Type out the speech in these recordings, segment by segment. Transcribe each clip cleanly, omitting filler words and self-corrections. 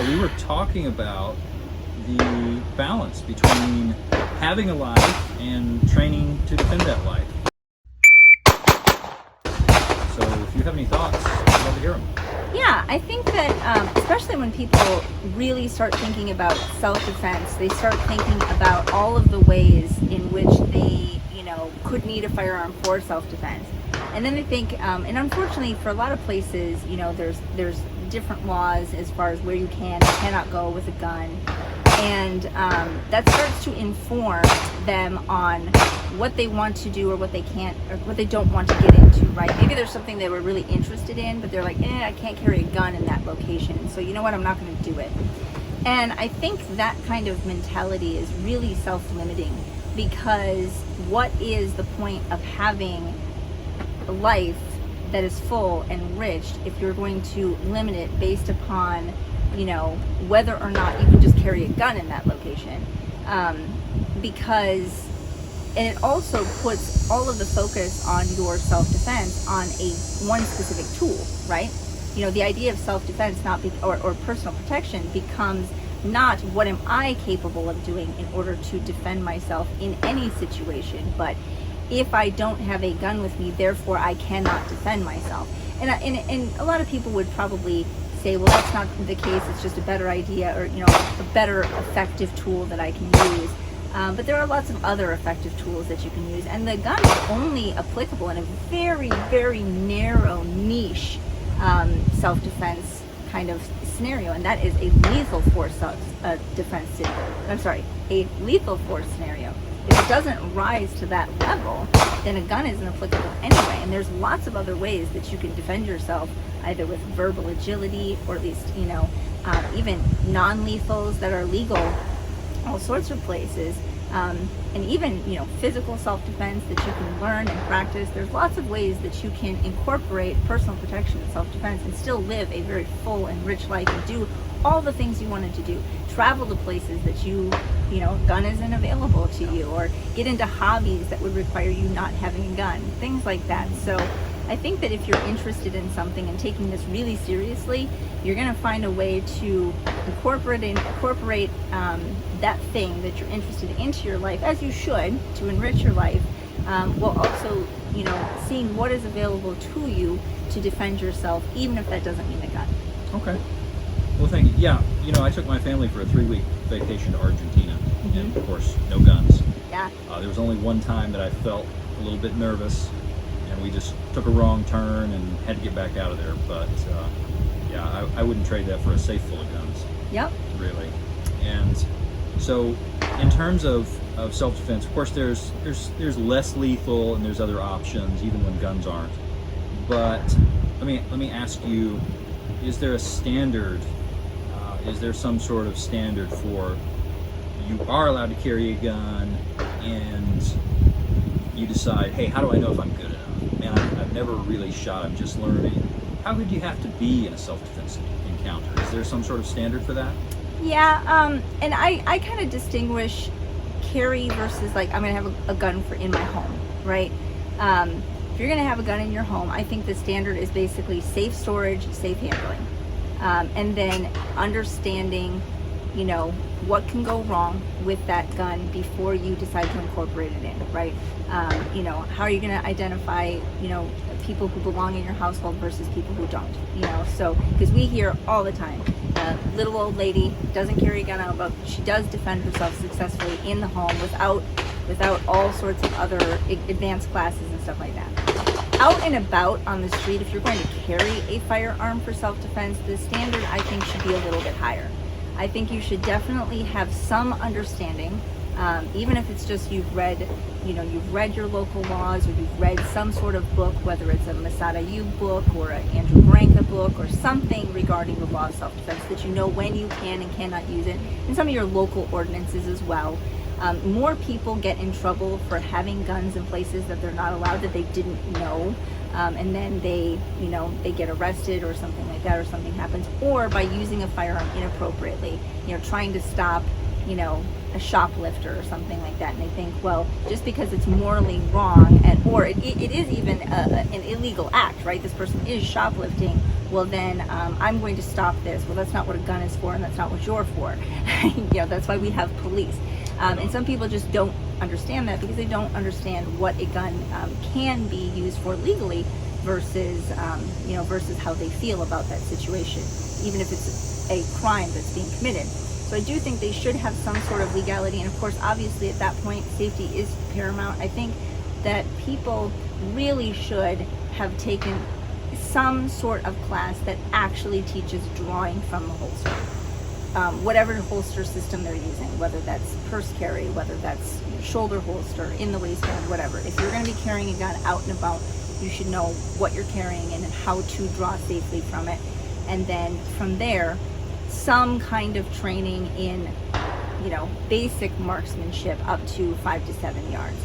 we were talking about the balance between having a life and training to defend that life. So if you have any thoughts, I'd love to hear them. Yeah, I think that especially when people really start thinking about self-defense, they start thinking about all of the ways in which they, could need a firearm for self-defense. And then they think, and unfortunately for a lot of places, there's different laws as far as where you can and cannot go with a gun. And that starts to inform them on what they want to do or what they can't, or what they don't want to get into, right? Maybe there's something they were really interested in, but they're like, I can't carry a gun in that location. So you know what, I'm not going to do it. And I think that kind of mentality is really self-limiting, because what is the point of having a life that is full and enriched if you're going to limit it based upon whether or not you can just carry a gun in that location? Because, and it also puts all of the focus on your self-defense on one specific tool, right? The idea of self-defense or personal protection becomes not what am I capable of doing in order to defend myself in any situation, but if I don't have a gun with me, therefore I cannot defend myself. And a lot of people would probably say, well, that's not the case, it's just a better idea, or a better effective tool that I can use. But there are lots of other effective tools that you can use, and the gun is only applicable in a very, very narrow niche self-defense kind of scenario, and that is a lethal force defense. A lethal force scenario. If it doesn't rise to that level, then a gun isn't applicable anyway. And there's lots of other ways that you can defend yourself, either with verbal agility, or at least even non-lethals that are legal, all sorts of places. And even physical self-defense that you can learn and practice. There's lots of ways that you can incorporate personal protection and self-defense and still live a very full and rich life and do all the things you wanted to do. Travel to places that gun isn't available to you, or get into hobbies that would require you not having a gun, things like that. So I think that if you're interested in something and taking this really seriously, you're going to find a way to incorporate that thing that you're interested in into your life, as you should, to enrich your life, while also seeing what is available to you to defend yourself, even if that doesn't mean a gun. Okay. Well, thank you. Yeah, I took my family for a 3-week vacation to Argentina, and of course, no guns. Yeah. There was only one time that I felt a little bit nervous, and we just took a wrong turn and had to get back out of there. But I wouldn't trade that for a safe full of guns. Yep. Really. And so, in terms of self-defense, of course, there's less lethal and there's other options, even when guns aren't. But let me ask you: is there a standard? Is there some sort of standard for you are allowed to carry a gun, and you decide, hey, how do I know if I'm good enough? Man, I've never really shot. I'm just learning. How good do you have to be in a self-defense encounter? Is there some sort of standard for that? Yeah, and I kind of distinguish carry versus I'm going to have a gun in my home, right? If you're going to have a gun in your home, I think the standard is basically safe storage, safe handling, and then understanding, what can go wrong with that gun before you decide to incorporate it in, right? How are you going to identify, people who belong in your household versus people who don't, so, because we hear all the time, little old lady doesn't carry a gun out, but she does defend herself successfully in the home without all sorts of other advanced classes and stuff like that. Out and about on the street, if you're going to carry a firearm for self-defense, the standard, I think, should be a little bit higher. I think you should definitely have some understanding, even if it's just you've read your local laws, or you've read some sort of book, whether it's a Masad Ayub book or an Andrew Branca book or something regarding the law of self-defense, that you know when you can and cannot use it, and some of your local ordinances as well. More people get in trouble for having guns in places that they're not allowed, that they didn't know, and then they get arrested or something like that, or something happens, or by using a firearm inappropriately, trying to stop, a shoplifter or something like that, and they think, well, just because it's morally wrong, or it is even an illegal act, right? This person is shoplifting, well then I'm going to stop this. Well, that's not what a gun is for, and that's not what you're for. That's why we have police. And some people just don't understand that because they don't understand what a gun can be used for legally versus versus how they feel about that situation, even if it's a crime that's being committed. So I do think they should have some sort of legality, and of course, obviously, at that point, safety is paramount. I think that people really should have taken some sort of class that actually teaches drawing from the holster. Whatever holster system they're using, whether that's purse carry, whether that's shoulder holster, in the waistband, whatever. If you're going to be carrying a gun out and about, you should know what you're carrying and how to draw safely from it. And then from there, some kind of training in, basic marksmanship up to 5 to 7 yards.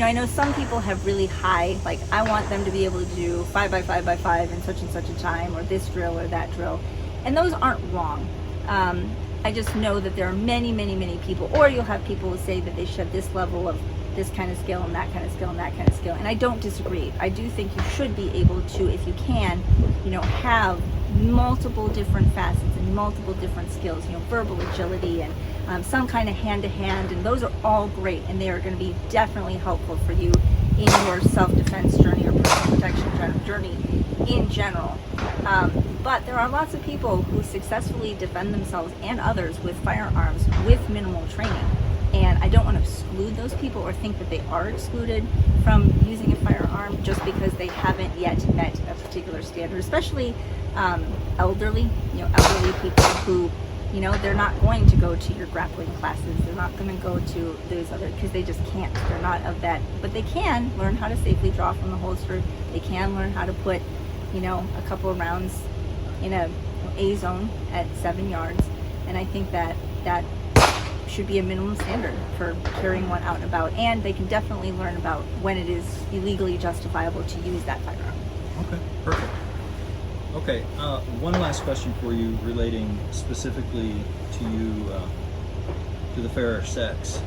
I know some people have really high, like, I want them to be able to do 5 by 5 by 5 in such and such a time, or this drill or that drill. And those aren't wrong. I just know that there are many, many, many people, or you'll have people who say that they should have this level of this kind of skill and that kind of skill and that kind of skill. And I don't disagree. I do think you should be able to, if you can, have multiple different facets and multiple different skills, verbal agility and some kind of hand-to-hand, and those are all great, and they are going to be definitely helpful for you in your self-defense journey or personal protection journey in general. But there are lots of people who successfully defend themselves and others with firearms with minimal training. And I don't want to exclude those people or think that they are excluded from using a firearm just because they haven't yet met a particular standard, especially elderly people who, they're not going to go to your grappling classes. They're not going to go to those other, because they just can't. They're not of that. But they can learn how to safely draw from the holster. They can learn how to put, a couple of rounds in a zone at 7 yards. And I think that should be a minimum standard for carrying one out and about. And they can definitely learn about when it is illegally justifiable to use that firearm. Okay, perfect. Okay, one last question for you relating specifically to you, to the fairer sex.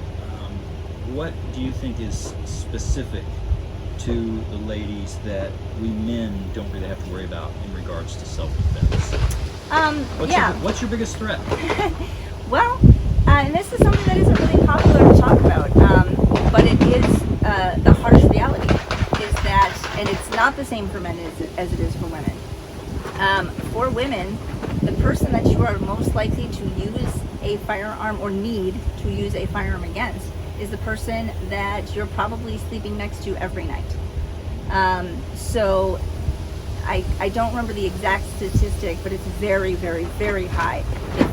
What do you think is specific to the ladies that we men don't really have to worry about in regards to self-defense? What's your biggest threat? Well, and this is something that isn't really popular to talk about, but it is the harsh reality is that, and it's not the same for men as it is for women. For women, the person that you are most likely to use a firearm or need to use a firearm against is the person that you're probably sleeping next to every night. So I don't remember the exact statistic, but it's very, very, very high.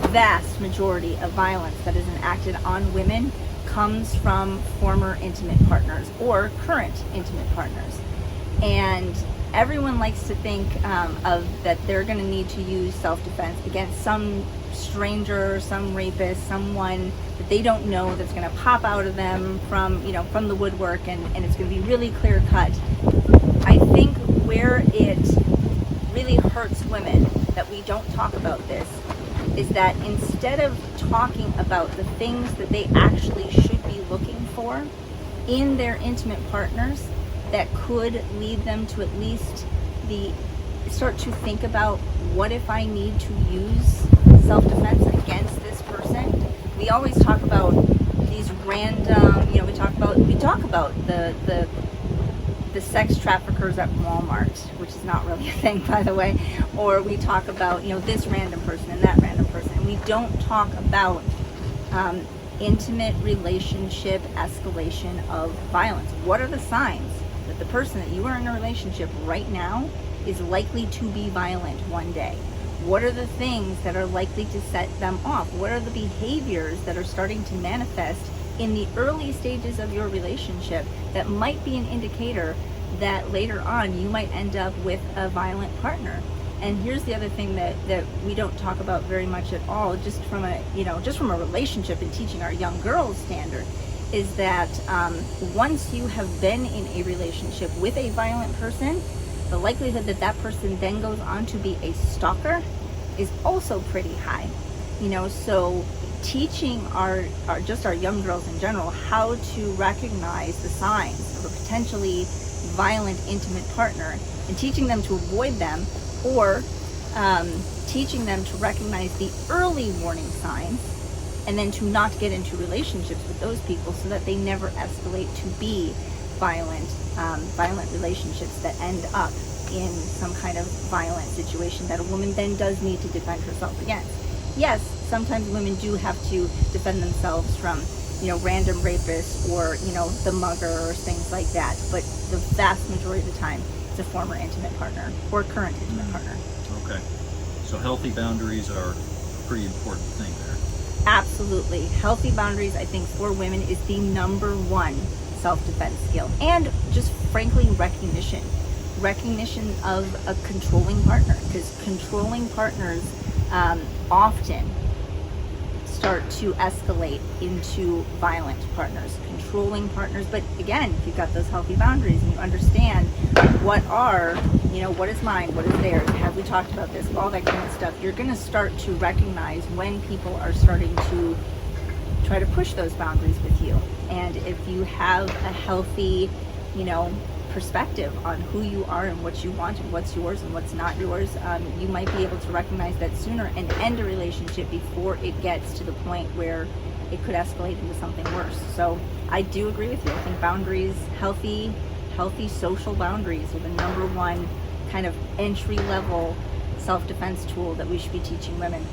The vast majority of violence that is enacted on women comes from former intimate partners or current intimate partners. And everyone likes to think of that they're going to need to use self-defense against some stranger, some rapist, someone that they don't know that's going to pop out of them from the woodwork, and it's going to be really clear cut. I think where it really hurts women that we don't talk about this is that instead of talking about the things that they actually should be looking for in their intimate partners that could lead them to at least start to think about, what if I need to use self-defense against this person? We always talk about these random, we talk about the sex traffickers at Walmart, which is not really a thing, by the way, or we talk about, this random person and that random person, and we don't talk about intimate relationship escalation of violence. What are the signs that the person that you are in a relationship right now is likely to be violent one day? What are the things that are likely to set them off? What are the behaviors that are starting to manifest in the early stages of your relationship that might be an indicator that later on you might end up with a violent partner? And here's the other thing that we don't talk about very much at all, just from a relationship and teaching our young girls standard, is that once you have been in a relationship with a violent person, the likelihood that that person then goes on to be a stalker is also pretty high. So teaching our young girls in general how to recognize the signs of a potentially violent intimate partner and teaching them to avoid them, or teaching them to recognize the early warning signs, and then to not get into relationships with those people so that they never escalate to be violent relationships that end up in some kind of violent situation that a woman then does need to defend herself against. Yes, sometimes women do have to defend themselves from, random rapists or, the mugger or things like that. But the vast majority of the time, it's a former intimate partner or current intimate partner. Okay. So healthy boundaries are a pretty important thing there. Absolutely. Healthy boundaries, I think, for women is the number one self-defense skill. And just frankly, recognition of a controlling partner, because controlling partners often start to escalate into violent partners. Controlling partners, but again, if you've got those healthy boundaries and you understand what is mine, what is theirs, have we talked about this, all that kind of stuff, you're going to start to recognize when people are starting to try to push those boundaries with you. And if you have a healthy, perspective on who you are and what you want and what's yours and what's not yours, you might be able to recognize that sooner and end a relationship before it gets to the point where it could escalate into something worse. So I do agree with you. I think boundaries, healthy social boundaries, are the number one kind of entry level self-defense tool that we should be teaching women.